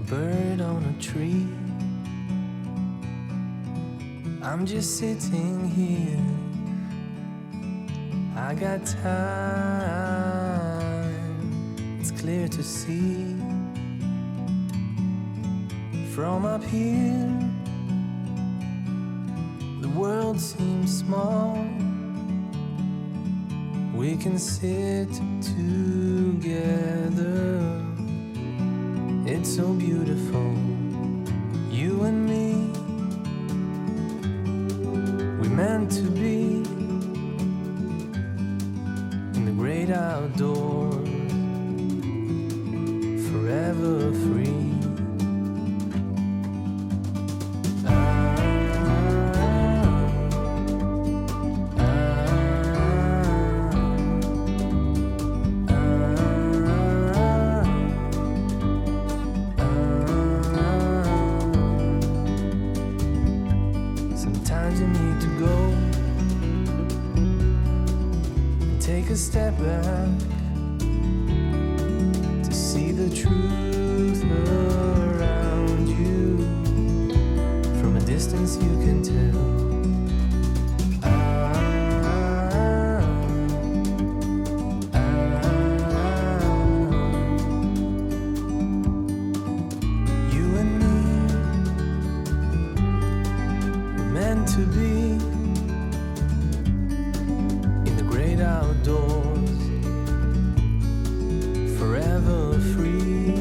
a bird on a tree. I'm just sitting here. I got time, it's clear to see. From up here, the world seems small. We can sit together. It's so beautiful, you and me. We meant to be in the great outdoors, forever free. Sometimes you need to go and take a step back to see the truth around you. From a distance you can tell. You and me were meant to be in the great outdoors, forever free.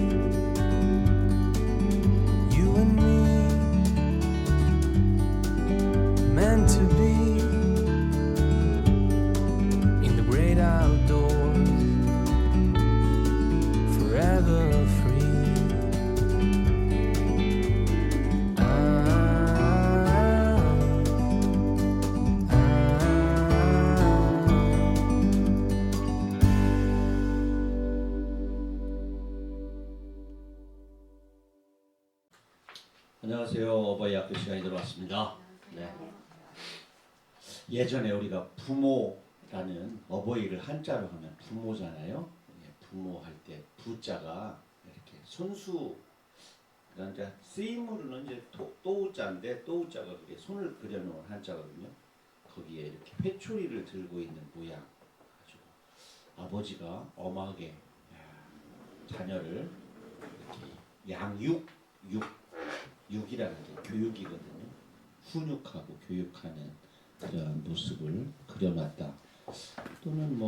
You and me meant to be in the great outdoors, forever free. 안녕하세요. 어버이 학교 시간이 들어왔습니다. 네. 예전에 우리가 부모라는 어버이를 한자로 하면 부모잖아요. 부모할 때 부자가 이렇게 손수, 그러니까 쓰임으로는 이제 또우자인데 또우자가 그게 손을 그려놓은 한자거든요. 거기에 이렇게 회초리를 들고 있는 모양 가지고 아버지가 엄하게 자녀를 이렇게 육이라는 게 교육이거든요. 훈육하고 교육하는 그러한 모습을 그려놨다. 또는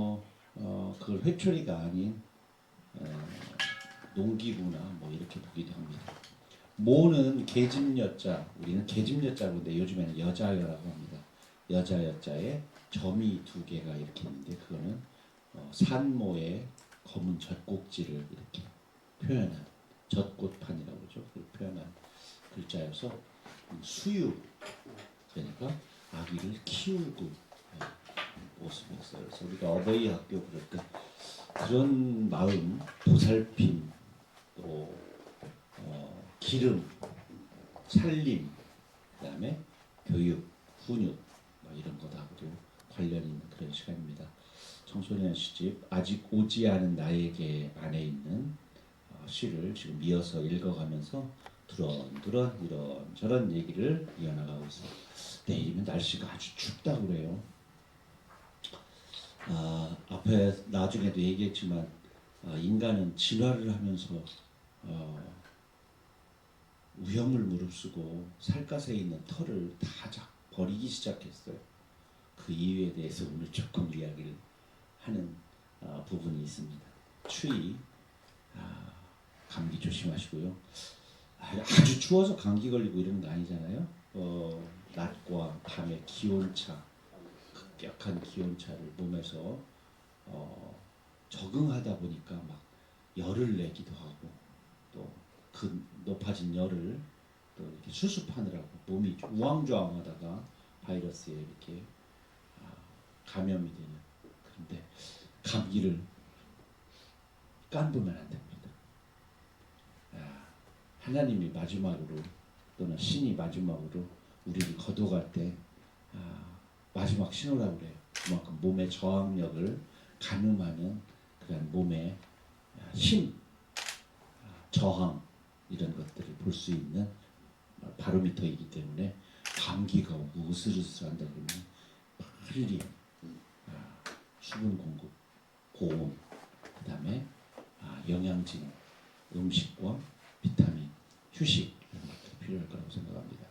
그걸 회초리가 아닌 농기구나 이렇게 보기도 합니다. 모는 계집여자, 우리는 계집여자고 근데 요즘에는 여자여라고 합니다. 여자여자에 점이 두 개가 이렇게 있는데 그거는 산모의 검은 젖꼭지를 이렇게 표현한 젖꽃판이라고 그러죠. 그걸 표현한 글자여서 수유, 그러니까 아기를 키우고 모습이 있어요. 그래서 우리가 어버이 학교 그럴 때 그런 마음, 보살핌, 또 기름, 살림, 그다음에 교육, 훈육 이런 것하고도 관련 있는 그런 시간입니다. 청소년 시집 아직 오지 않은 나에게 안에 있는 시를 지금 이어서 읽어가면서 두런두런 이런저런 얘기를 이어나가고 있습니다. 내일이면 날씨가 아주 춥다고 그래요. 앞에 나중에도 얘기했지만 인간은 진화를 하면서 위험을 무릅쓰고 살갗에 있는 털을 다 버리기 시작했어요. 그 이유에 대해서 오늘 조금 이야기를 하는 부분이 있습니다. 추위, 감기 조심하시고요. 아주 추워서 감기 걸리고 이런 거 아니잖아요. 낮과 밤의 기온차, 급격한 기온차를 몸에서 적응하다 보니까 막 열을 내기도 하고 또 그 높아진 열을 또 이렇게 수습하느라고 몸이 우왕좌왕하다가 바이러스에 이렇게 감염이 되는. 그런데 감기를 깐부면 안 됩니다. 하나님이 마지막으로 또는 신이 마지막으로 우리를 거둬갈 때 마지막 신호라고 그래요. 그만큼 몸의 저항력을 가늠하는 그런 몸의 힘, 저항 이런 것들을 볼 수 있는 바로미터이기 때문에 감기가 오고 으슬으슬한다 그러면 빨리 수분 공급, 고온, 그 다음에 영양진, 음식과 비타민, 휴식 이런 것들이 필요할 거라고 생각합니다.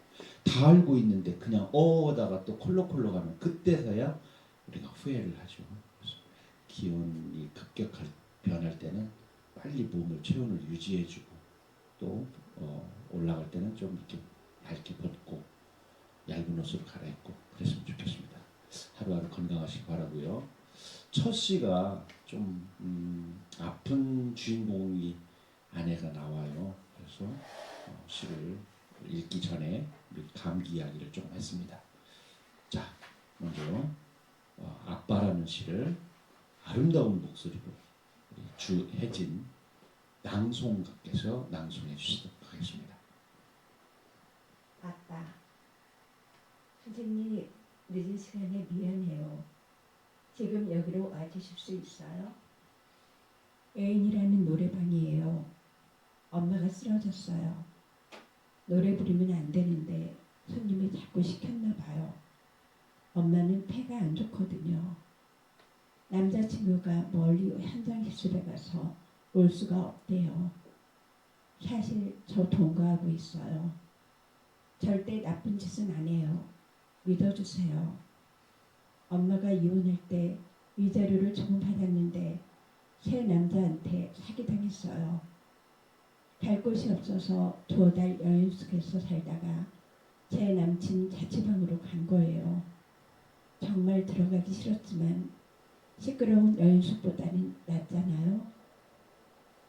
다 알고 있는데 그냥 어다가 또 콜록콜록 하면 그때서야 우리가 후회를 하죠. 그래서 기온이 급격할 변할 때는 빨리 몸을 체온을 유지해주고 또 올라갈 때는 좀 이렇게 밝게 벗고 얇은 옷으로 갈아입고 그랬으면 좋겠습니다. 하루하루 건강하시기 바라고요. 첫 시가 좀 아픈 주인공이 아내가 나와요. 그래서 시를 읽기 전에 감기 이야기를 좀 했습니다. 자, 먼저 아빠라는 시를 아름다운 목소리로 우리 주혜진 낭송가께서 낭송해 주시도록 하겠습니다. 아빠, 선생님 늦은 시간에 미안해요. 지금 여기로 와주실 수 있어요? 애인이라는 노래방이에요. 엄마가 쓰러졌어요. 노래 부르면 안 되는데 손님이 자꾸 시켰나 봐요. 엄마는 폐가 안 좋거든요. 남자친구가 멀리 현장 실습에 가서 올 수가 없대요. 사실 저 동거하고 있어요. 절대 나쁜 짓은 안 해요. 믿어주세요. 엄마가 이혼할 때 위자료를 조금 받았는데 새 남자한테 사기당했어요. 갈 곳이 없어서 2달 여인숙에서 살다가 제 남친 자취방으로 간 거예요. 정말 들어가기 싫었지만 시끄러운 여인숙보다는 낫잖아요.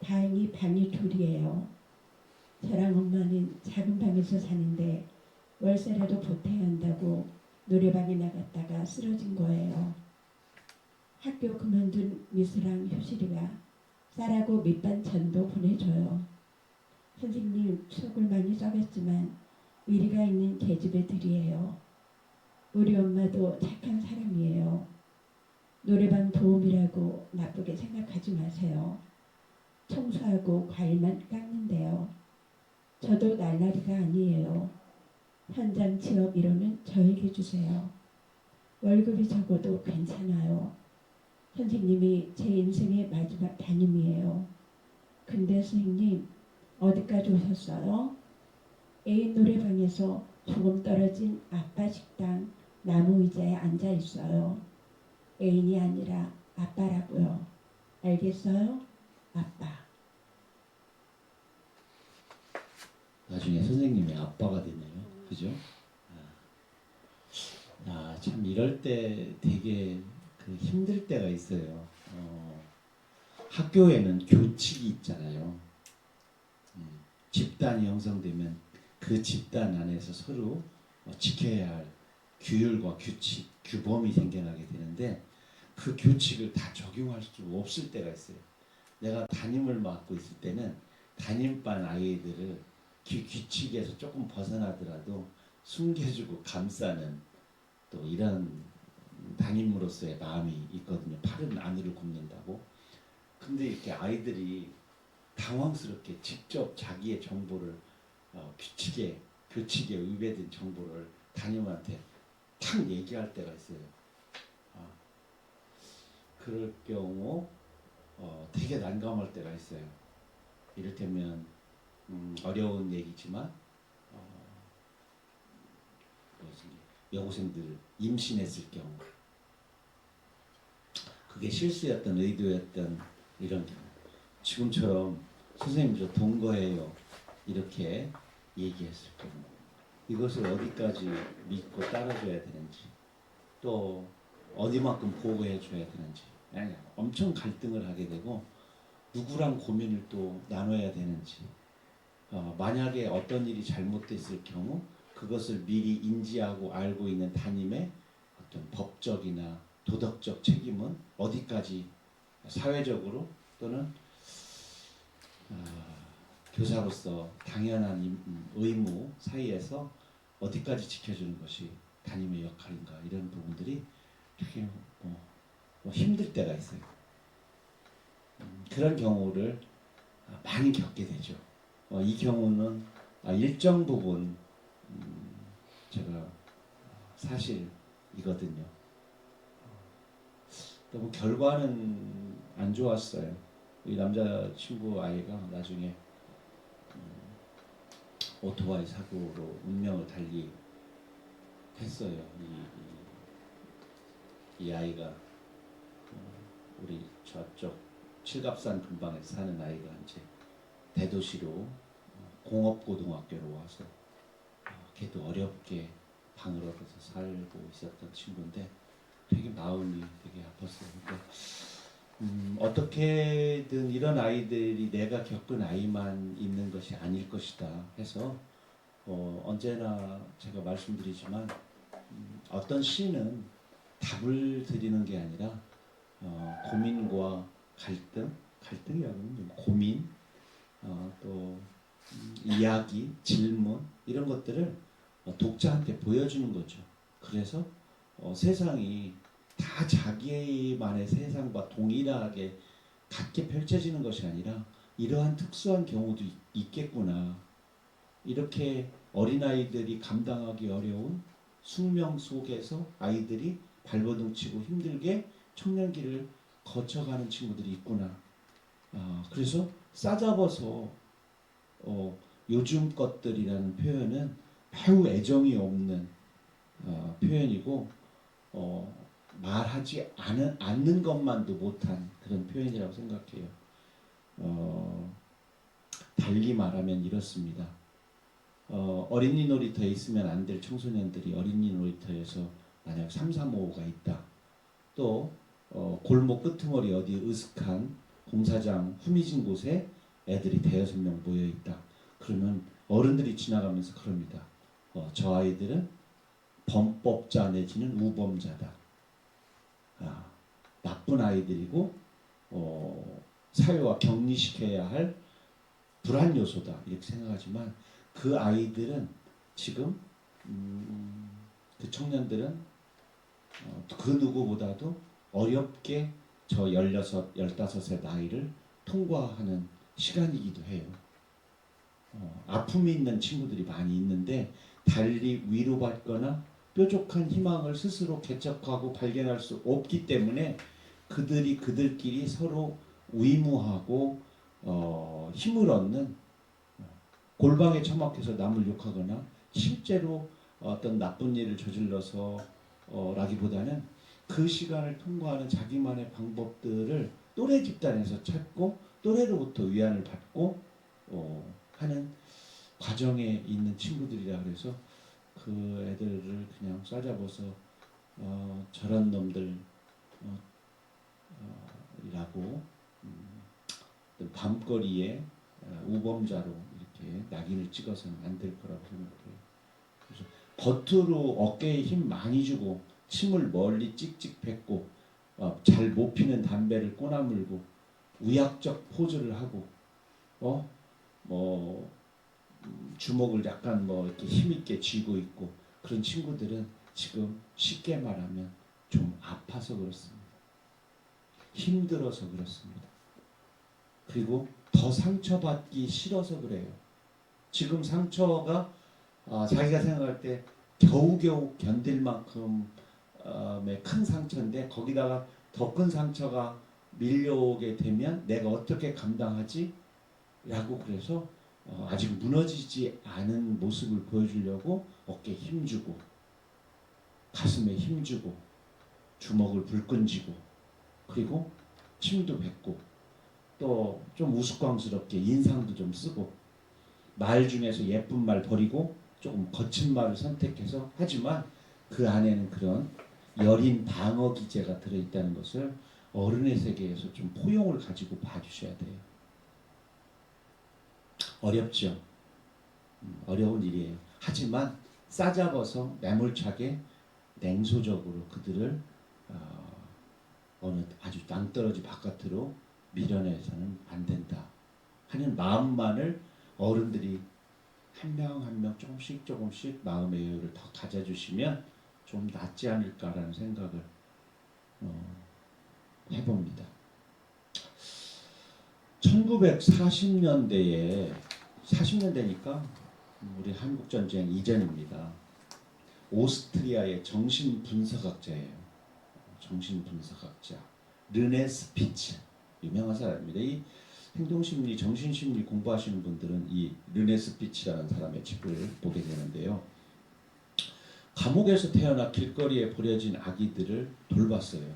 다행히 방이 2이에요. 저랑 엄마는 작은 방에서 사는데 월세라도 보태야 한다고 노래방에 나갔다가 쓰러진 거예요. 학교 그만둔 미수랑 효실이가 쌀하고 밑반찬도 보내줘요. 선생님 속을 많이 썩였지만 위리가 있는 계집애 들이에요. 우리 엄마도 착한 사람이에요. 노래방 도움이라고 나쁘게 생각하지 마세요. 청소하고 과일만 깎는데요. 저도 날라리가 아니에요. 현장 취업 이론은 저에게 주세요. 월급이 적어도 괜찮아요. 선생님이 제 인생의 마지막 담임이에요. 근데 선생님 어디까지 오셨어요? 애인 노래방에서 조금 떨어진 아빠 식당 나무 의자에 앉아 있어요. 애인이 아니라 아빠라고요. 알겠어요? 아빠. 나중에 선생님이 아빠가 되네요. 그죠? 참 이럴 때 되게 힘들 때가 있어요. 학교에는 교칙이 있잖아요. 집단이 형성되면 그 집단 안에서 서로 지켜야 할 규율과 규칙, 규범이 생겨나게 되는데 그 규칙을 다 적용할 수 없을 때가 있어요. 내가 담임을 맡고 있을 때는 담임반 아이들을 규칙에서 조금 벗어나더라도 숨겨주고 감싸는 또 이런 담임으로서의 마음이 있거든요. 팔은 안으로 굽는다고. 근데 이렇게 아이들이 당황스럽게 직접 자기의 정보를 규칙에 위배된 정보를 담임한테 탁 얘기할 때가 있어요. 그럴 경우 되게 난감할 때가 있어요. 이를테면 어려운 얘기지만 여고생들 임신했을 경우 그게 실수였던 의도였던 이런 경우 지금처럼 선생님 저 동거해요 이렇게 얘기했을 경우 이것을 어디까지 믿고 따라줘야 되는지 또 어디만큼 보호해 줘야 되는지 엄청 갈등을 하게 되고 누구랑 고민을 또 나눠야 되는지 만약에 어떤 일이 잘못됐을 경우 그것을 미리 인지하고 알고 있는 담임의 어떤 법적이나 도덕적 책임은 어디까지 사회적으로 또는 교사로서 당연한 의무 사이에서 어디까지 지켜주는 것이 담임의 역할인가 이런 부분들이 되게 힘들 때가 있어요. 그런 경우를 많이 겪게 되죠. 이 경우는 일정 부분 제가 사실이거든요. 너무 결과는 안 좋았어요. 이 남자친구 아이가 나중에 오토바이 사고로 운명을 달리 했어요. 이 아이가 우리 저쪽 칠갑산 근방에 사는 아이가 이제 대도시로 공업고등학교로 와서 걔도 어렵게 방을 얻어서 살고 있었던 친구인데 되게 마음이 되게 아팠어요. 그러니까 어떻게든 이런 아이들이 내가 겪은 아이만 있는 것이 아닐 것이다 해서 언제나 제가 말씀드리지만 어떤 시는 답을 드리는 게 아니라 고민과 갈등이라고는 고민, 또 이야기, 질문 이런 것들을 독자한테 보여주는 거죠. 그래서 세상이 다 자기만의 세상과 동일하게 같게 펼쳐지는 것이 아니라 이러한 특수한 경우도 있겠구나. 이렇게 어린아이들이 감당하기 어려운 숙명 속에서 아이들이 발버둥 치고 힘들게 청년기를 거쳐가는 친구들이 있구나. 그래서 싸잡아서 요즘 것들이라는 표현은 매우 애정이 없는 표현이고 말하지 않는 것만도 못한 그런 표현이라고 생각해요. 달리 말하면 이렇습니다. 어린이 놀이터에 있으면 안 될 청소년들이 어린이 놀이터에서 만약 3, 4, 5가 있다. 또 골목 끄트머리 어디 으슥한 공사장 후미진 곳에 애들이 대여섯 명 모여 있다. 그러면 어른들이 지나가면서 그럽니다. 저 아이들은 범법자 내지는 우범자다. 나쁜 아이들이고 사회와 격리시켜야 할 불안 요소다 이렇게 생각하지만 그 아이들은 지금 그 청년들은 그 누구보다도 어렵게 저 16, 15의 나이를 통과하는 시간이기도 해요. 아픔이 있는 친구들이 많이 있는데 달리 위로받거나 뾰족한 희망을 스스로 개척하고 발견할 수 없기 때문에 그들끼리 서로 위무하고 힘을 얻는 골방에 처박혀서 남을 욕하거나 실제로 어떤 나쁜 일을 저질러서 라기보다는 그 시간을 통과하는 자기만의 방법들을 또래 집단에서 찾고 또래로부터 위안을 받고 하는 과정에 있는 친구들이라 그래서 그 애들을 그냥 싸잡아서 저런 놈들 이라고 밤거리에 우범자로 이렇게 낙인을 찍어서는 안 될 거라고 생각해요. 그래서 겉으로 어깨에 힘 많이 주고 침을 멀리 찍찍 뱉고 잘 못 피는 담배를 꼬나물고 우약적 포즈를 하고 주먹을 약간 이렇게 힘있게 쥐고 있고 그런 친구들은 지금 쉽게 말하면 좀 아파서 그렇습니다. 힘들어서 그렇습니다. 그리고 더 상처받기 싫어서 그래요. 지금 상처가 자기가 생각할 때 겨우겨우 견딜 만큼의 큰 상처인데 거기다가 더 큰 상처가 밀려오게 되면 내가 어떻게 감당하지? 라고 그래서 아직 무너지지 않은 모습을 보여주려고 어깨에 힘주고 가슴에 힘주고 주먹을 불끈 쥐고 그리고 침도 뱉고 또 좀 우스꽝스럽게 인상도 좀 쓰고 말 중에서 예쁜 말 버리고 조금 거친 말을 선택해서 하지만 그 안에는 그런 여린 방어 기제가 들어있다는 것을 어른의 세계에서 좀 포용을 가지고 봐주셔야 돼요. 어렵죠. 어려운 일이에요. 하지만 싸잡아서 매몰차게 냉소적으로 그들을 어느 아주 낭떠러지 바깥으로 밀어내서는 안 된다 하는 마음만을 어른들이 한 명 한 명 조금씩 마음의 여유를 더 가져주시면 좀 낫지 않을까라는 생각을 해봅니다. 1940년대에 40년 되니까 우리 한국 전쟁 이전입니다. 오스트리아의 정신분석학자예요. 정신분석학자 르네 스피츠, 유명한 사람입니다. 이 행동심리, 정신심리 공부하시는 분들은 이 르네 스피츠라는 사람의 책을 보게 되는데요. 감옥에서 태어나 길거리에 버려진 아기들을 돌봤어요.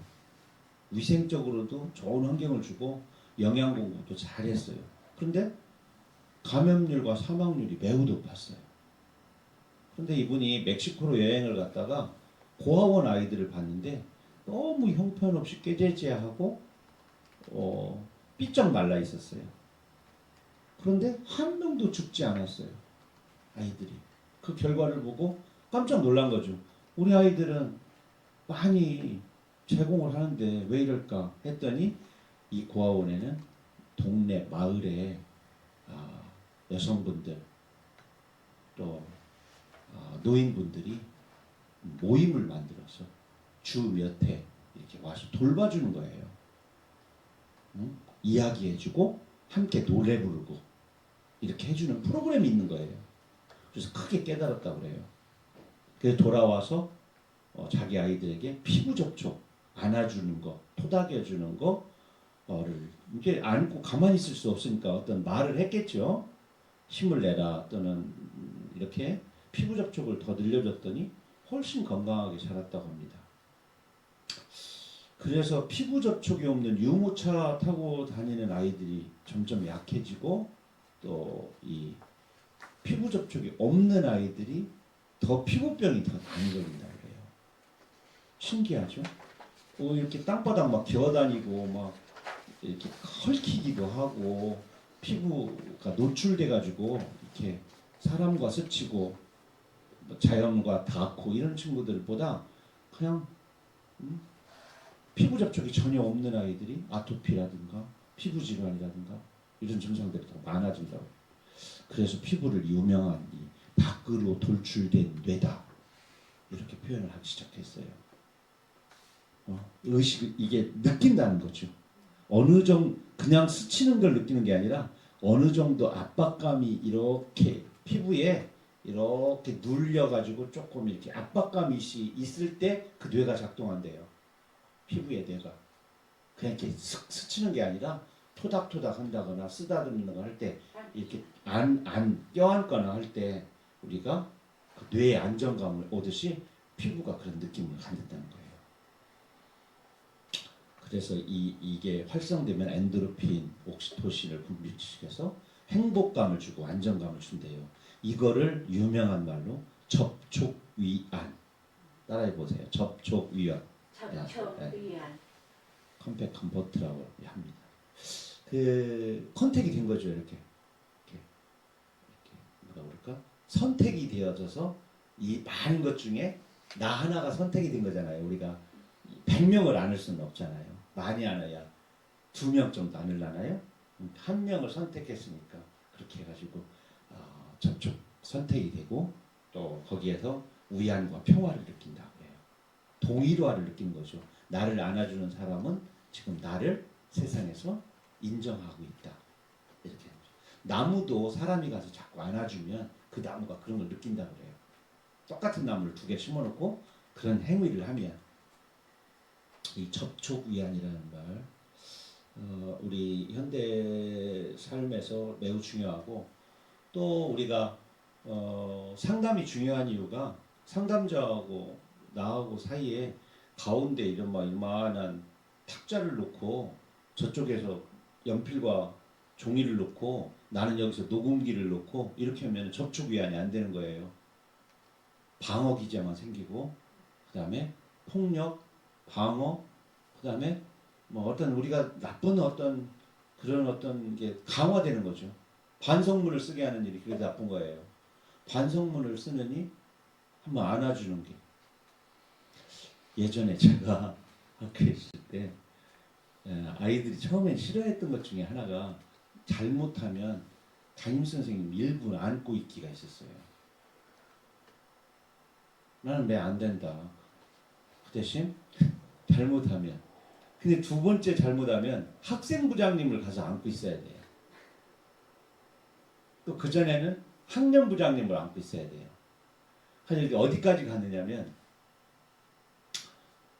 위생적으로도 좋은 환경을 주고 영양 공부도 잘했어요. 그런데 감염률과 사망률이 매우 높았어요. 그런데 이분이 멕시코로 여행을 갔다가 고아원 아이들을 봤는데 너무 형편없이 꾀죄죄하고 삐쩍 말라 있었어요. 그런데 한 명도 죽지 않았어요. 아이들이. 그 결과를 보고 깜짝 놀란 거죠. 우리 아이들은 많이 제공을 하는데 왜 이럴까 했더니 이 고아원에는 동네 마을에 여성분들 또 노인분들이 모임을 만들어서 주 몇 회 이렇게 와서 돌봐주는 거예요. 응? 이야기해주고 함께 노래 부르고 이렇게 해주는 프로그램이 있는 거예요. 그래서 크게 깨달았다고 그래요. 그래서 돌아와서 자기 아이들에게 피부 접촉, 안아주는 거, 토닥여주는 거를 이게 안고 가만히 있을 수 없으니까 어떤 말을 했겠죠. 힘을 내라 또는 이렇게 피부 접촉을 더 늘려줬더니 훨씬 건강하게 자랐다고 합니다. 그래서 피부 접촉이 없는 유모차 타고 다니는 아이들이 점점 약해지고 또 이 피부 접촉이 없는 아이들이 더 피부병이 더 많이 걸린다고 그래요. 신기하죠? 이렇게 땅바닥 막 기어다니고 막 이렇게 헐키기도 하고 피부가 노출돼 가지고 이렇게 사람과 스치고 자연과 닿고 이런 친구들보다 그냥 피부 접촉이 전혀 없는 아이들이 아토피라든가 피부 질환이라든가 이런 증상들이 더 많아진다고. 그래서 피부를 유명한 이 밖으로 돌출된 뇌다 이렇게 표현을 하기 시작했어요. 의식 이게 느낀다는 거죠. 어느 정도 그냥 스치는 걸 느끼는 게 아니라 어느 정도 압박감이 이렇게 피부에 이렇게 눌려가지고 조금 이렇게 압박감이 있을 때 그 뇌가 작동한대요. 피부의 뇌가. 그냥 이렇게 슥 스치는 게 아니라 토닥토닥 한다거나 쓰다듬는 거 할 때 이렇게 껴안거나 할 때 우리가 그 뇌의 안정감을 오듯이 피부가 그런 느낌을 갖는다는 거예요. 그래서 이게 활성되면 엔도르핀, 옥시토신을 분비시켜서 행복감을 주고 안정감을 준대요. 이거를 유명한 말로 접촉위안. 따라해 보세요. 접촉위안. 접촉위안. 컴팩 컴포트라고 합니다. 그 컨택이 된 거죠. 이렇게 뭐라 그럴까? 선택이 되어져서 이 많은 것 중에 나 하나가 선택이 된 거잖아요. 우리가 100명을 안을 수는 없잖아요. 많이 안아야 2명 정도 안을라나요? 1명을 선택했으니까 그렇게 해가지고 접촉 선택이 되고 또 거기에서 위안과 평화를 느낀다고 해요. 동일화를 느끼는 거죠. 나를 안아주는 사람은 지금 나를 세상에서 인정하고 있다. 이렇게 하죠. 나무도 사람이 가서 자꾸 안아주면 그 나무가 그런 걸 느낀다고 그래요. 똑같은 나무를 2개 심어놓고 그런 행위를 하면 이 접촉위안이라는 말 우리 현대 삶에서 매우 중요하고 또 우리가 상담이 중요한 이유가 상담자하고 나하고 사이에 가운데 이만한 탁자를 놓고 저쪽에서 연필과 종이를 놓고 나는 여기서 녹음기를 놓고 이렇게 하면 접촉위안이 안 되는 거예요. 방어 기제만 생기고 그 다음에 폭력, 방어, 그 다음에 뭐 어떤 우리가 나쁜 어떤 그런 어떤 게 강화되는 거죠. 반성문을 쓰게 하는 일이 그래도 나쁜 거예요. 반성문을 쓰느니 한번 안아주는 게. 예전에 제가 학교에 있을 때 아이들이 처음엔 싫어했던 것 중에 하나가 잘못하면 담임선생님 일부 안고 있기가 있었어요. 나는 왜 안 된다. 그 대신 잘못하면. 근데 2번째 잘못하면 학생부장님을 가서 안고 있어야 돼요. 또 그전에는 학년부장님을 안고 있어야 돼요. 그래서 이제 어디까지 갔느냐면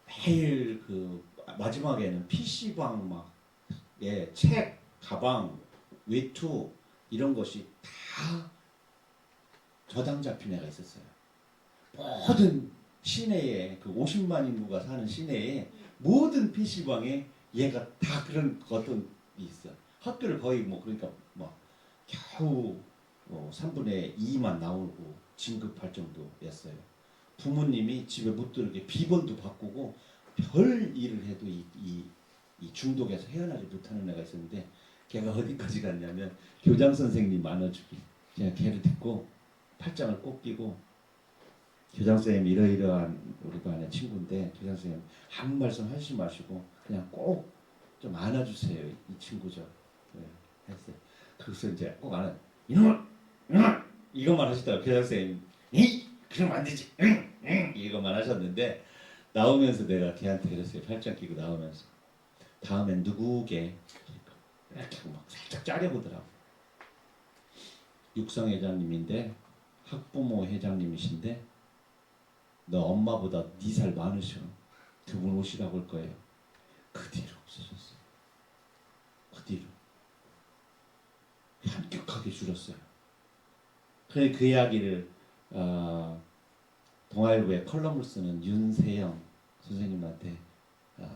매일 그 마지막에는 PC방 막 예, 책, 가방, 외투 이런 것이 다 저당 잡힌 애가 있었어요. 모든 시내에 그 50만 인구가 사는 시내에 모든 PC방에 얘가 다 그런 어떤 게 있어. 학교를 거의 뭐 그러니까 뭐 겨우 3분의 2만 나오고 진급할 정도였어요. 부모님이 집에 못 들게 비번도 바꾸고 별 일을 해도 이 중독에서 헤어나지 못하는 애가 있었는데 걔가 어디까지 갔냐면 교장 선생님 안아주기. 제가 걔를 듣고 팔짱을 꼭 끼고 교장 선생님 이러이러한 우리 반의 친구인데 교장 선생님 아무 말씀 하시지 마시고 그냥 꼭 좀 안아주세요 이 친구 좀 네, 했어요. 그래서 이제 꼭 안아 이놈아 이것만 하시다가 교장 선생님 그럼 안 되지 이것만 하셨는데 나오면서 내가 걔한테 그랬어요. 팔짱 끼고 나오면서 다음엔 누구게 이렇게 막 살짝 짜려보더라고. 육성회장님인데 학부모 회장님이신데 너 엄마보다 4살 많으셔. 두 분 오시라고 할 거예요. 그 뒤로 없어졌어요. 그 뒤로 현격하게 줄었어요. 그래 그 이야기를 동아일보에 컬럼을 쓰는 윤세영 선생님한테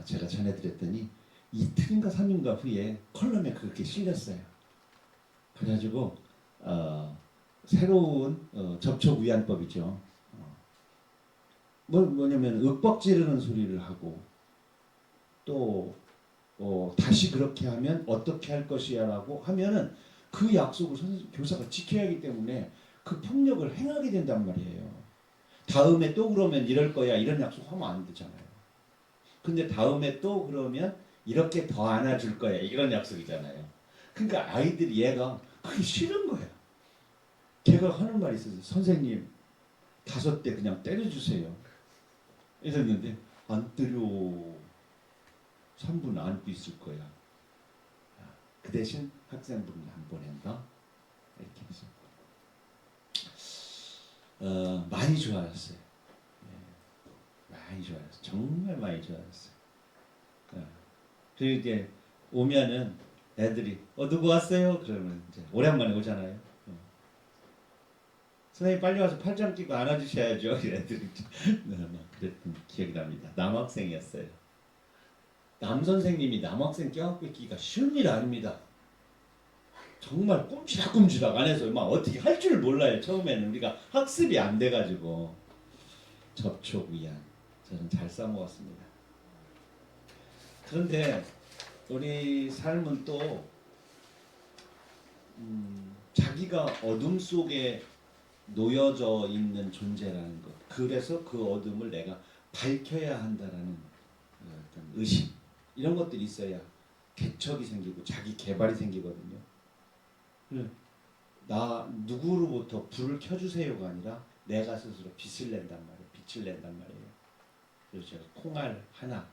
제가 전해드렸더니 이틀인가 3일인가 후에 컬럼에 그렇게 실렸어요. 그래가지고 새로운 접촉위안법이죠. 뭐냐면 윽박 지르는 소리를 하고 또 다시 그렇게 하면 어떻게 할 것이야라고 하면은 그 약속을 교사가 지켜야 하기 때문에 그 폭력을 행하게 된단 말이에요. 다음에 또 그러면 이럴 거야 이런 약속하면 안 되잖아요. 근데 다음에 또 그러면 이렇게 더 안아줄 거야 이런 약속이잖아요. 그러니까 아이들이 얘가 그게 싫은 거야. 걔가 하는 말이 있어요. 선생님 5대 그냥 때려주세요. 이랬는데 안 때려. 3분 안고 있을 거야. 그 대신 학생분을 안 보낸다. 이렇게 해서 많이 좋아졌어요. 많이 좋아졌어요. 정말 많이 좋아졌어요. 그리고 이제 오면은 애들이 누구 왔어요? 그러면 이제 오랜만에 오잖아요. 선생님 빨리 와서 팔짱 끼고 안아주셔야죠. 애들이 그랬던 기억이 납니다. 남학생이었어요. 남선생님이 남학생 껴안고 있기가 쉬운 일 아닙니다. 정말 꼼지락꼼지락 안에서 막 어떻게 할 줄 몰라요. 처음에는 우리가 학습이 안 돼가지고 접촉위안 저는 잘 써먹었습니다. 그런데 우리 삶은 또 자기가 어둠 속에 놓여져 있는 존재라는 것. 그래서 그 어둠을 내가 밝혀야 한다라는 어떤 의식 이런 것들이 있어야 개척이 생기고 자기 개발이 생기거든요. 나 누구로부터 불을 켜주세요가 아니라 내가 스스로 빛을 낸단 말이에요. 빛을 낸단 말이에요. 그래서 제가 콩알 하나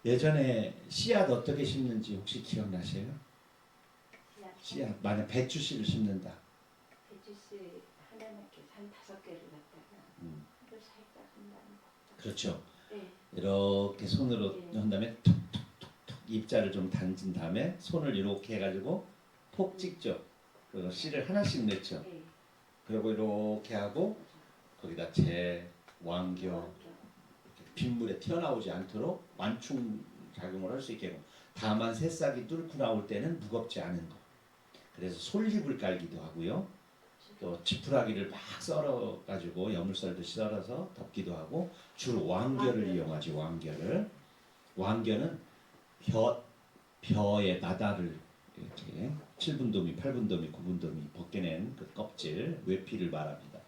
예전에 씨앗 어떻게 심는지 혹시 기억나세요? 씨앗 만약 배추 씨를 심는다. 배추씨 하나밖에 한 5개를 갖다가 이걸 살짝 한다는 거. 그렇죠. 네. 이렇게 손으로 한 다음에 톡톡톡톡 입자를 좀 던진 다음에 손을 이렇게 해가지고 톡 찍죠. 그리고 씨를 하나씩 넣죠. 네. 그리고 이렇게 하고 거기다 재, 왕겨 빗물에 튀어나오지 않도록 완충 작용을 할 수 있게 다만 새싹이 뚫고 나올 때는 무겁지 않은 거. 그래서 솔잎을 깔기도 하고요. 또 지푸라기를 막 썰어가지고 여물썰듯이 썰어서 덮기도 하고 주로 왕겨를 이용하지. 왕겨는 벼의 나다를 이렇게 7분도미, 8분도미, 9분도미 벗겨낸 그 껍질 외피를 말합니다.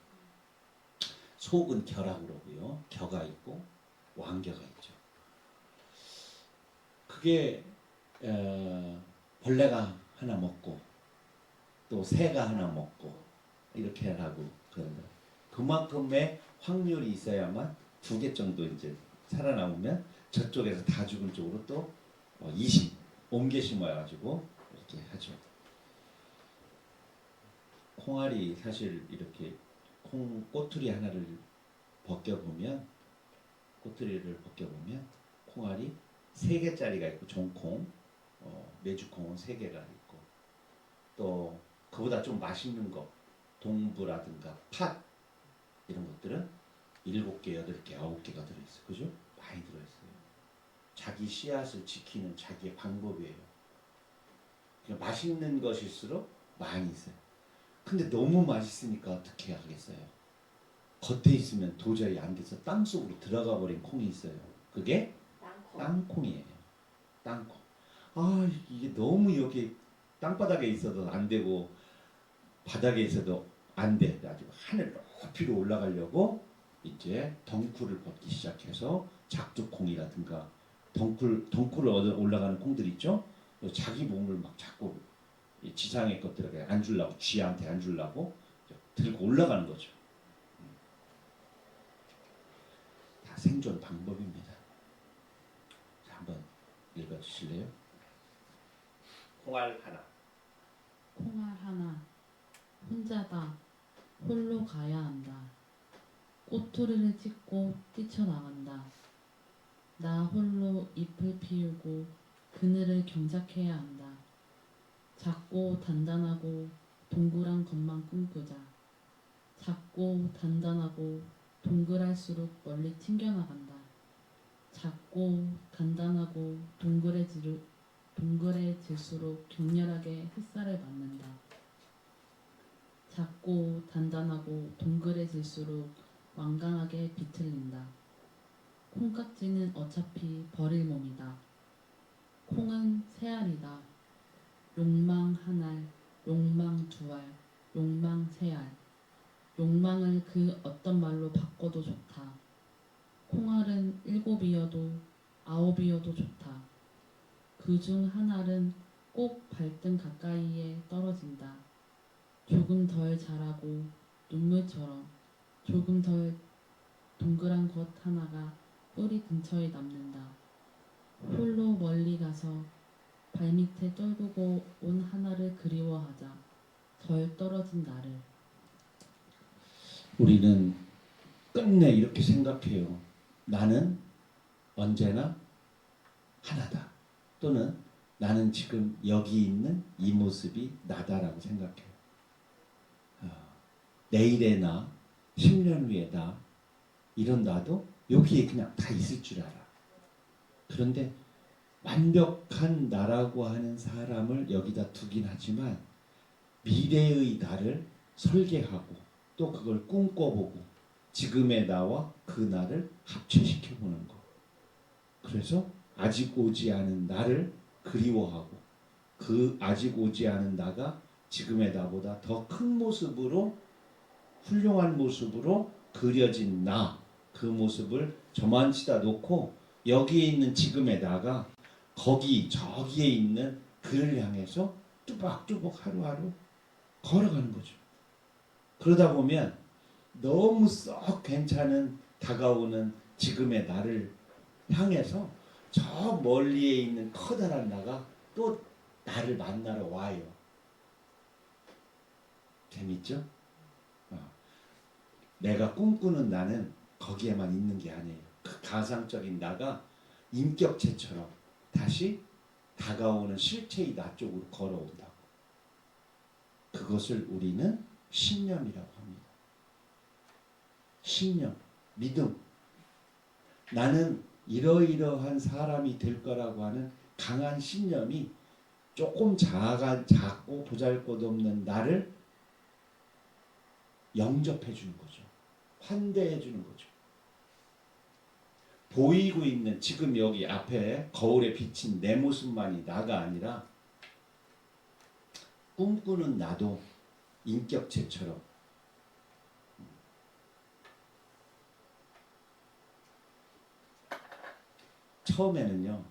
속은 겨라고 그러고요. 겨가 있고 왕겨가 있죠. 그게 벌레가 하나 먹고 또 새가 하나 먹고 이렇게 하고 그런 거. 그만큼의 확률이 있어야만 2개 정도 이제 살아남으면 저쪽에서 다 죽은 쪽으로 또 옮겨 심어가지고 이렇게 하죠. 콩알이 사실 이렇게 꼬투리 하나를 벗겨보면 꼬투리를 벗겨보면 콩알이 3개짜리가 있고 종콩, 메주콩은 3개가 있고 또 그보다 좀 맛있는 거 동부라든가 팥 이런 것들은 7개, 8개, 9개가 들어있어요. 그죠? 많이 들어있어요. 자기 씨앗을 지키는 자기의 방법이에요. 그러니까 맛있는 것일수록 많이 있어요. 근데 너무 맛있으니까 어떻게 하겠어요? 겉에 있으면 도저히 안 돼서 땅속으로 들어가 버린 콩이 있어요. 그게 땅콩. 땅콩이에요. 땅콩. 아, 이게 너무 여기 땅바닥에 있어도 안 되고 바닥에 있어도 안 돼. 아주 하늘 높이로 올라가려고 이제 덩쿨을 벗기 시작해서 작두콩이라든가 덩쿨을 얻어 올라가는 콩들 있죠? 자기 몸을 막 자꾸 지상의 것들에게 안 주려고, 쥐한테 안 주려고 들고 올라가는 거죠. 다 생존 방법입니다. 자, 한번 읽어주실래요? 콩알 하나. 콩알 하나, 혼자다, 홀로 가야 한다. 꼬투리를 찢고 뛰쳐나간다. 나 홀로 잎을 피우고 그늘을 경작해야 한다. 작고 단단하고 동그란 것만 꿈꾸자. 작고 단단하고 동그랄수록 멀리 튕겨나간다. 작고 단단하고 동그래질수록 격렬하게 햇살을 맞는다. 작고 단단하고 동그래질수록 완강하게 비틀린다. 콩깍지는 어차피 버릴 몸이다. 콩은 새알이다. 욕망 한 알, 욕망 2알, 욕망 3알. 욕망을 그 어떤 말로 바꿔도 좋다. 콩알은 7이어도 9이어도 좋다. 그중 한 알은 꼭 발등 가까이에 떨어진다. 조금 덜 자라고 눈물처럼 조금 덜 동그란 것 하나가 뿌리 근처에 남는다. 홀로 멀리 가서 발밑에 떨구고 온 하나를 그리워하자. 덜 떨어진 나를. 우리는 끝내 이렇게 생각해요. 나는 언제나 하나다. 또는 나는 지금 여기 있는 이 모습이 나다라고 생각해요. 내일의 나, 10년 후의 나, 이런 나도 여기에 그냥 다 있을 줄 알아. 그런데 완벽한 나라고 하는 사람을 여기다 두긴 하지만 미래의 나를 설계하고 또 그걸 꿈꿔보고 지금의 나와 그 나를 합체시켜보는 거. 그래서 아직 오지 않은 나를 그리워하고 그 아직 오지 않은 나가 지금의 나보다 더 큰 모습으로 훌륭한 모습으로 그려진 나, 그 모습을 저만치다 놓고 여기에 있는 지금의 나가 저기에 있는 그를 향해서 뚜벅뚜벅 하루하루 걸어가는 거죠. 그러다 보면 너무 썩 괜찮은 다가오는 지금의 나를 향해서 저 멀리에 있는 커다란 나가 또 나를 만나러 와요. 재밌죠? 내가 꿈꾸는 나는 거기에만 있는 게 아니에요. 그 가상적인 나가 인격체처럼 다시 다가오는 실체의 나 쪽으로 걸어온다고. 그것을 우리는 신념이라고 합니다. 신념, 믿음. 나는 이러이러한 사람이 될 거라고 하는 강한 신념이 조금 작고 보잘것없는 나를 영접해 주는 거죠. 환대해 주는 거죠. 보이고 있는 지금 여기 앞에 거울에 비친 내 모습만이 나가 아니라 꿈꾸는 나도 인격체처럼 처음에는요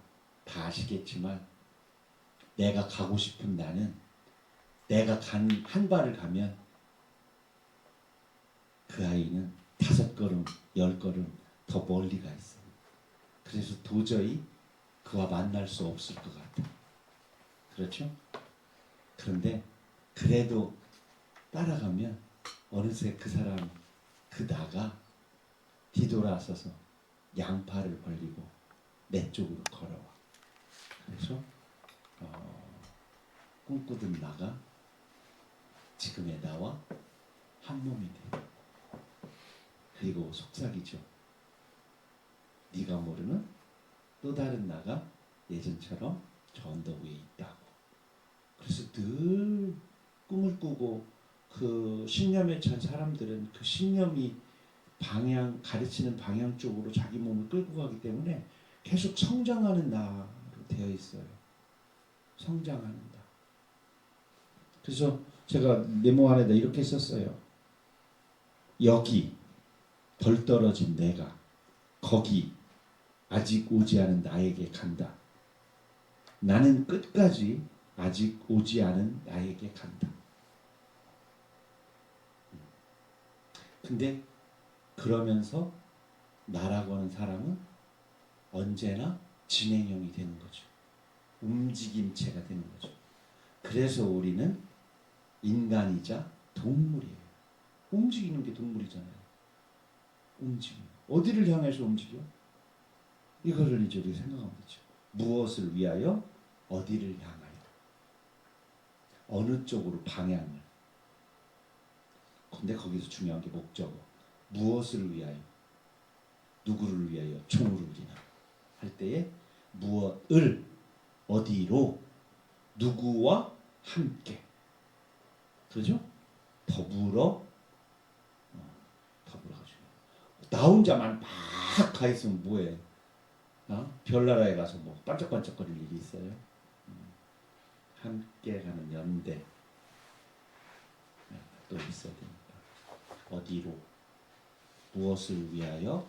다 아시겠지만 내가 가고 싶은 나는 내가 한 발을 가면 그 아이는 5걸음, 10걸음 더 멀리 가 있어요. 그래서 도저히 그와 만날 수 없을 것 같아. 그렇죠? 그런데 그래도 따라가면 어느새 그 사람 그 나가 뒤돌아서서 양팔을 벌리고 내 쪽으로 걸어와. 그래서 꿈꾸던 나가 지금의 나와 한 몸이 돼. 그리고 속삭이죠. 네가 모르는 또 다른 나가 예전처럼 저 언덕 위에 있다고. 그래서 늘 꿈을 꾸고 그 신념에 찬 사람들은 그 신념이 방향 가르치는 방향 쪽으로 자기 몸을 끌고 가기 때문에 계속 성장하는 나로 되어 있어요. 성장하는 나. 그래서 제가 메모 안에다 이렇게 썼어요. 여기 덜 떨어진 내가 거기 아직 오지 않은 나에게 간다. 나는 끝까지 아직 오지 않은 나에게 간다. 근데 그러면서 나라고 하는 사람은 언제나 진행형이 되는 거죠. 움직임체가 되는 거죠. 그래서 우리는 인간이자 동물이에요. 움직이는 게 동물이잖아요. 움직여. 어디를 향해서 움직여? 이거를 이제 우리가 생각하면 되죠. 무엇을 위하여? 어디를 향하여? 어느 쪽으로 방향을? 근데 거기서 중요한 게 목적어. 무엇을 위하여? 누구를 위하여? 총으로 우리나 할 때에 무엇을 어디로 누구와 함께 그죠? 더불어 가지고 나 혼자만 막 가 있으면 뭐해? 별나라에 가서 뭐 반짝반짝거릴 일이 있어요? 함께 가는 연대 또 있어야 되니까 어디로 무엇을 위하여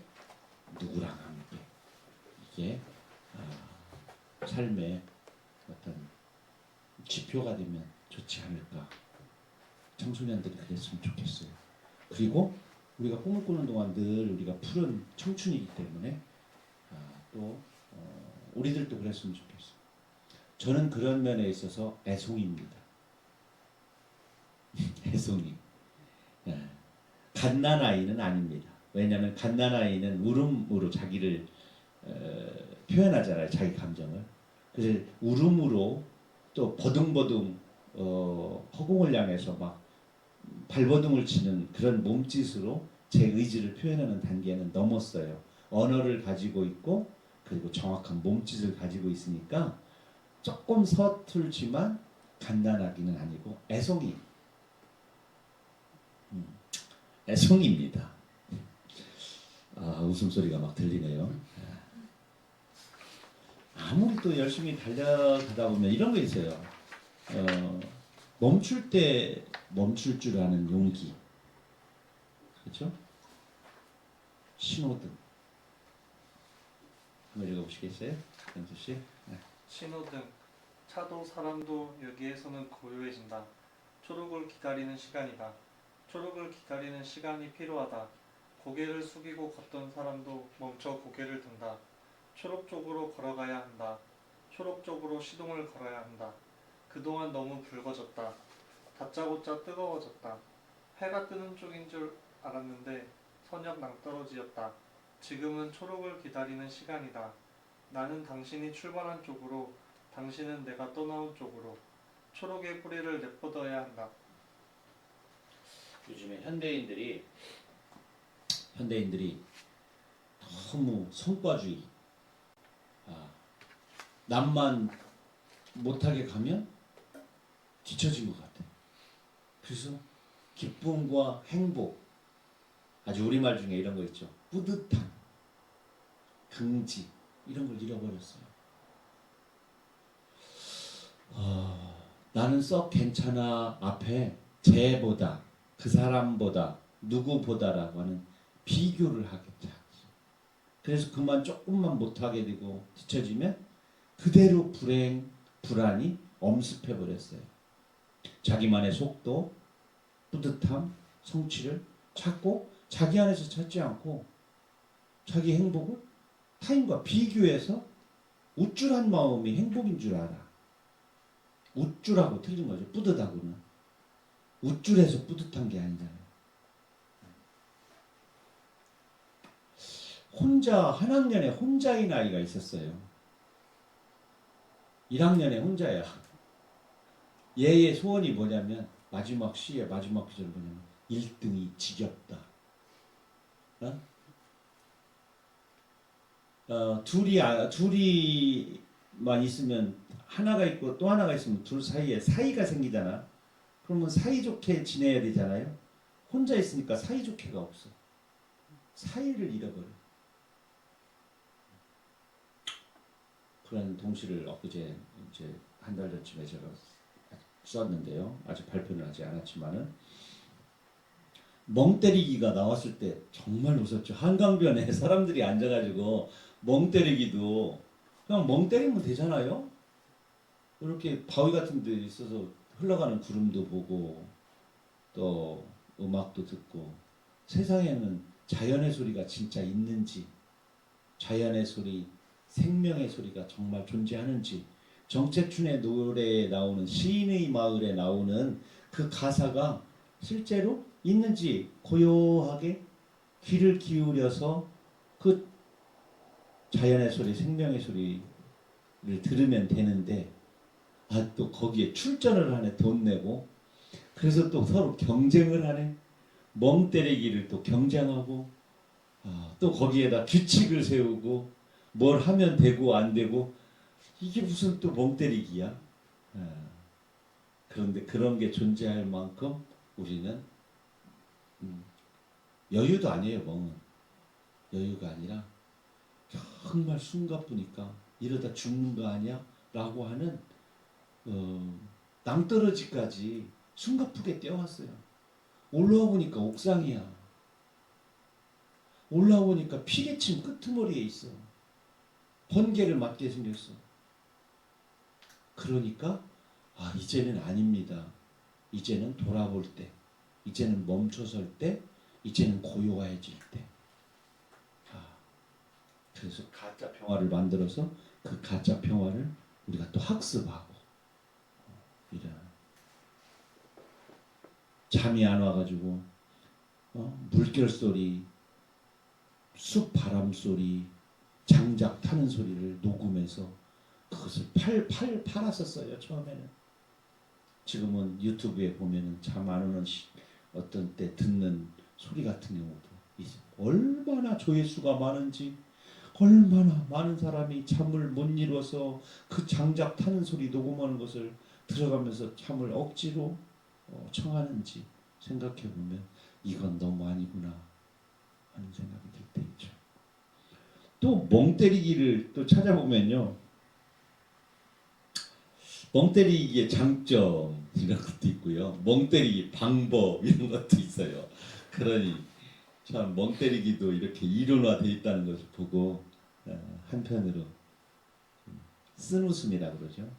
누구랑 함께 이게 삶의 어떤 지표가 되면 좋지 않을까. 청소년들이 그랬으면 좋겠어요. 그리고 우리가 꿈을 꾸는 동안 늘 우리가 푸른 청춘이기 때문에 또 우리들도 그랬으면 좋겠어요. 저는 그런 면에 있어서 애송입니다. 애송이. 갓난아이는 아닙니다. 왜냐하면 갓난아이는 울음으로 자기를 표현하잖아요. 자기 감정을. 그래서 울음으로 또 버둥버둥 허공을 향해서 막 발버둥을 치는 그런 몸짓으로 제 의지를 표현하는 단계는 넘었어요. 언어를 가지고 있고 그리고 정확한 몸짓을 가지고 있으니까 조금 서툴지만 갓난아기는 아니고 애송이. 애송입니다. 웃음소리가 막 들리네요. 아무리 또 열심히 달려가다 보면 이런 거 있어요. 멈출 때 멈출 줄 아는 용기. 그렇죠? 신호등. 한번 읽어보시겠어요? 연수 씨? 네. 신호등, 차도 사람도 여기에서는 고요해진다. 초록을 기다리는 시간이다. 초록을 기다리는 시간이 필요하다. 고개를 숙이고 걷던 사람도 멈춰 고개를 든다. 초록 쪽으로 걸어가야 한다. 초록 쪽으로 시동을 걸어야 한다. 그동안 너무 붉어졌다. 다짜고짜 뜨거워졌다. 해가 뜨는 쪽인 줄 알았는데 선역 낭떠러지였다. 지금은 초록을 기다리는 시간이다. 나는 당신이 출발한 쪽으로, 당신은 내가 떠나온 쪽으로. 초록의 뿌리를 내뻗어야 한다. 요즘에 현대인들이 너무 성과주의. 남만 못하게 가면 뒤처진 것 같아. 그래서 기쁨과 행복, 아주 우리말 중에 이런 거 있죠. 뿌듯함, 긍지 이런 걸 잃어버렸어요. 나는 썩 괜찮아 앞에 쟤보다 그 사람보다 누구보다라고 하는 비교를 하겠다. 그래서 그만 조금만 못하게 되고 뒤처지면 그대로 불행, 불안이 엄습해 버렸어요. 자기만의 속도, 뿌듯함, 성취를 찾고 자기 안에서 찾지 않고 자기 행복을 타인과 비교해서 우쭐한 마음이 행복인 줄 알아. 우쭐하고 틀린 거죠. 뿌듯하고는. 우쭐해서 뿌듯한 게 아니잖아요. 혼자 한 학년에 혼자인 아이가 있었어요. 1학년에 혼자야. 얘의 소원이 뭐냐면 마지막 시의 마지막 구절이 뭐냐면 1등이 지겹다. 둘이만 있으면 하나가 있고 또 하나가 있으면 둘 사이에 사이가 생기잖아. 그러면 사이좋게 지내야 되잖아요. 혼자 있으니까 사이좋게가 없어. 사이를 잃어버려. 그런 동시를 엊그제 이제 한 달 전쯤에 제가 썼는데요. 아직 발표는 하지 않았지만은 멍 때리기가 나왔을 때 정말 웃었죠. 한강변에 사람들이 앉아가지고 멍 때리기도 그냥 멍 때리면 되잖아요. 이렇게 바위 같은 데 있어서 흘러가는 구름도 보고 또 음악도 듣고 세상에는 자연의 소리가 진짜 있는지 자연의 소리, 생명의 소리가 정말 존재하는지 정체춘의 노래에 나오는 시인의 마을에 나오는 그 가사가 실제로 있는지 고요하게 귀를 기울여서 그 자연의 소리, 생명의 소리를 들으면 되는데 또 거기에 출전을 하네. 돈 내고. 그래서 또 서로 경쟁을 하네. 멍 때리기를 또 경쟁하고 또 거기에다 규칙을 세우고 뭘 하면 되고 안 되고 이게 무슨 또 멍 때리기야. 그런데 그런 게 존재할 만큼 우리는 여유도 아니에요. 멍은 여유가 아니라 정말 숨가쁘니까 이러다 죽는 거 아니야? 라고 하는 낭떠러지까지 숨가쁘게 뛰어왔어요. 올라와 보니까 옥상이야. 올라와 보니까 피리침 끄트머리에 있어. 번개를 맞게 생겼어. 그러니까 이제는 아닙니다. 이제는 돌아볼 때, 이제는 멈춰설 때, 이제는 고요해질 때. 그래서 가짜 평화를 만들어서 그 가짜 평화를 우리가 또 학습하고 이런 잠이 안 와가지고 물결 소리, 숲 바람 소리, 장작 타는 소리를 녹음해서 그것을 팔았었어요. 처음에는. 지금은 유튜브에 보면은 잠 안 오는 어떤 때 듣는 소리 같은 경우도 있어요. 얼마나 조회수가 많은지, 얼마나 많은 사람이 잠을 못 이뤄서 그 장작 타는 소리 녹음하는 것을 들어가면서 잠을 억지로 청하는지 생각해 보면 이건 너무 아니구나 하는 생각이 들 때 있죠. 또 멍 때리기를 또 찾아보면요. 멍 때리기의 장점 이런 것도 있고요. 멍 때리기 방법 이런 것도 있어요. 그러니 참 멍 때리기도 이렇게 이론화되어 있다는 것을 보고 한편으로 쓴웃음이라고 그러죠.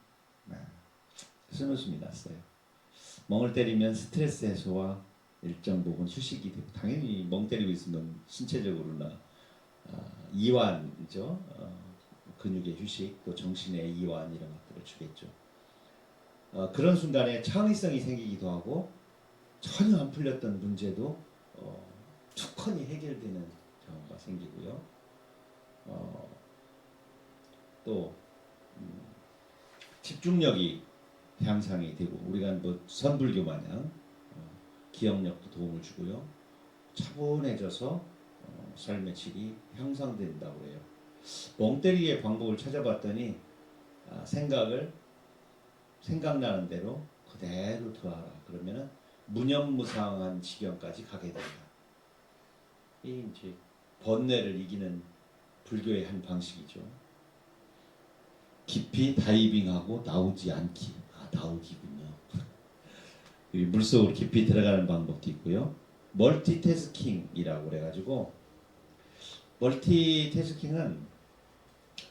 쓴웃음이 났어요. 멍을 때리면 스트레스 해소와 일정 부분 휴식이 되고 당연히 멍 때리고 있으면 신체적으로나 이완이죠. 근육의 휴식 또 정신의 이완 이런 것들을 주겠죠. 그런 순간에 창의성이 생기기도 하고 전혀 안 풀렸던 문제도 툭하니 해결되는 경우가 생기고요. 또 집중력이 향상이 되고 우리가 뭐 선불교 마냥 기억력도 도움을 주고요. 차분해져서 삶의 질이 향상된다고 해요. 멍 때리기의 방법을 찾아봤더니 생각나는 대로 그대로 두어라. 그러면은 무념무상한 지경까지 가게 된다. 이 이제 번뇌를 이기는 불교의 한 방식이죠. 깊이 다이빙하고 나오지 않기. 나오기군요. 물속으로 깊이 들어가는 방법도 있고요. 멀티태스킹이라고 그래가지고 멀티태스킹은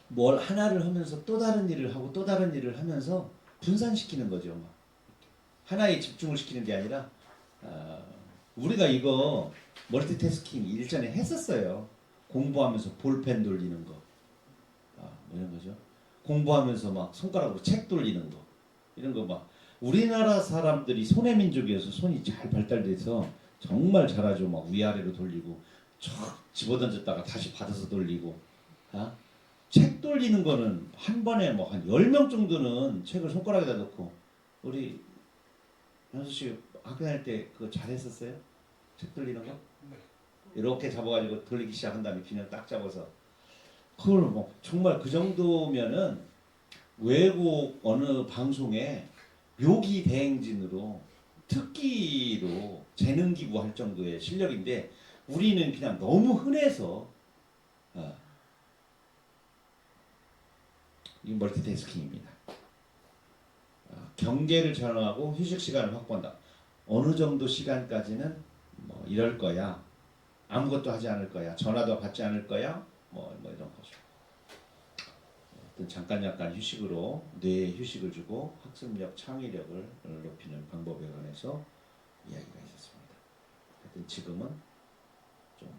뭘 하나를 하면서 또 다른 일을 하고 또 다른 일을 하면서 분산시키는 거죠. 하나에 집중을 시키는 게 아니라 우리가 이거 멀티태스킹 일전에 했었어요. 공부하면서 볼펜 돌리는 거, 뭐 이런 거죠. 공부하면서 막 손가락으로 책 돌리는 거, 이런 거 막 우리나라 사람들이 손의 민족이어서 손이 잘 발달돼서 정말 잘하죠. 막 위아래로 돌리고 촥 집어던졌다가 다시 받아서 돌리고. 책 돌리는 거는 한 번에 뭐 한 10명 정도는 책을 손가락에다 넣고. 우리 현수 씨 학교 다닐 때 그거 잘했었어요? 책 돌리는 거? 네. 이렇게 잡아가지고 돌리기 시작한 다음에 균형 딱 잡아서 그걸 뭐 정말 그 정도면은 외국 어느 방송에 묘기 대행진으로 특기로 재능 기부할 정도의 실력인데 우리는 그냥 너무 흔해서 이 멀티태스킹입니다. 경계를 전환하고 휴식 시간을 확보한다. 어느 정도 시간까지는 뭐 이럴 거야. 아무것도 하지 않을 거야. 전화도 받지 않을 거야. 뭐 이런 거죠. 어떤 잠깐 휴식으로 뇌에 휴식을 주고 학습력, 창의력을 높이는 방법에 관해서 이야기가 있었습니다. 하여튼 지금은 좀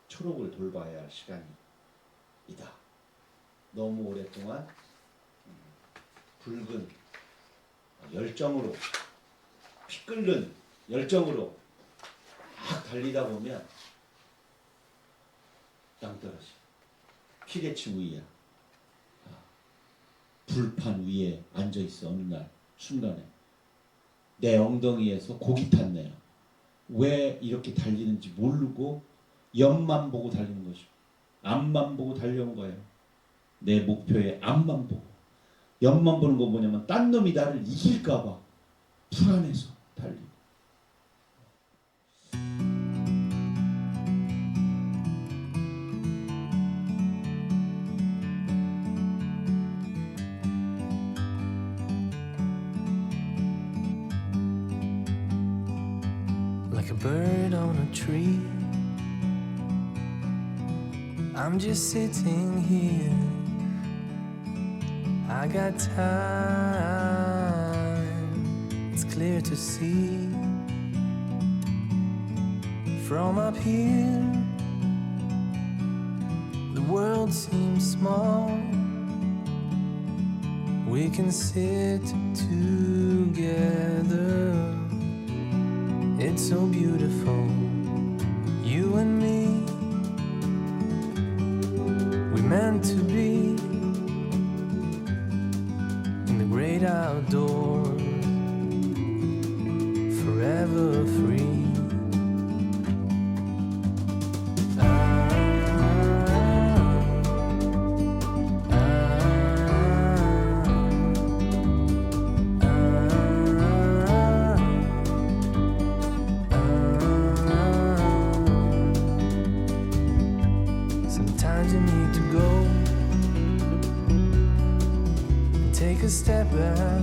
초록을 돌봐야 할 시간이다. 너무 오랫동안 붉은 열정으로 피 끓는 열정으로 막 달리다 보면 땅 떨어져. 피레치 위야. 불판 위에 앉아 있어. 어느 날 순간에 내 엉덩이에서 고기 탔네요. 왜 이렇게 달리는지 모르고 옆만 보고 달리는 거죠. 앞만 보고 달려온 거예요. 내 목표에 앞만 보고. 옆만 보는 거 뭐냐면 딴 놈이 나를 이길까봐 불안해서 달리고. Like a bird on a tree, I'm just sitting here. I got time, it's clear to see. From up here, the world seems small. We can sit together. It's so beautiful, you and me. We meant to be in the great outdoors, forever free. Sometimes you need to go and take a step back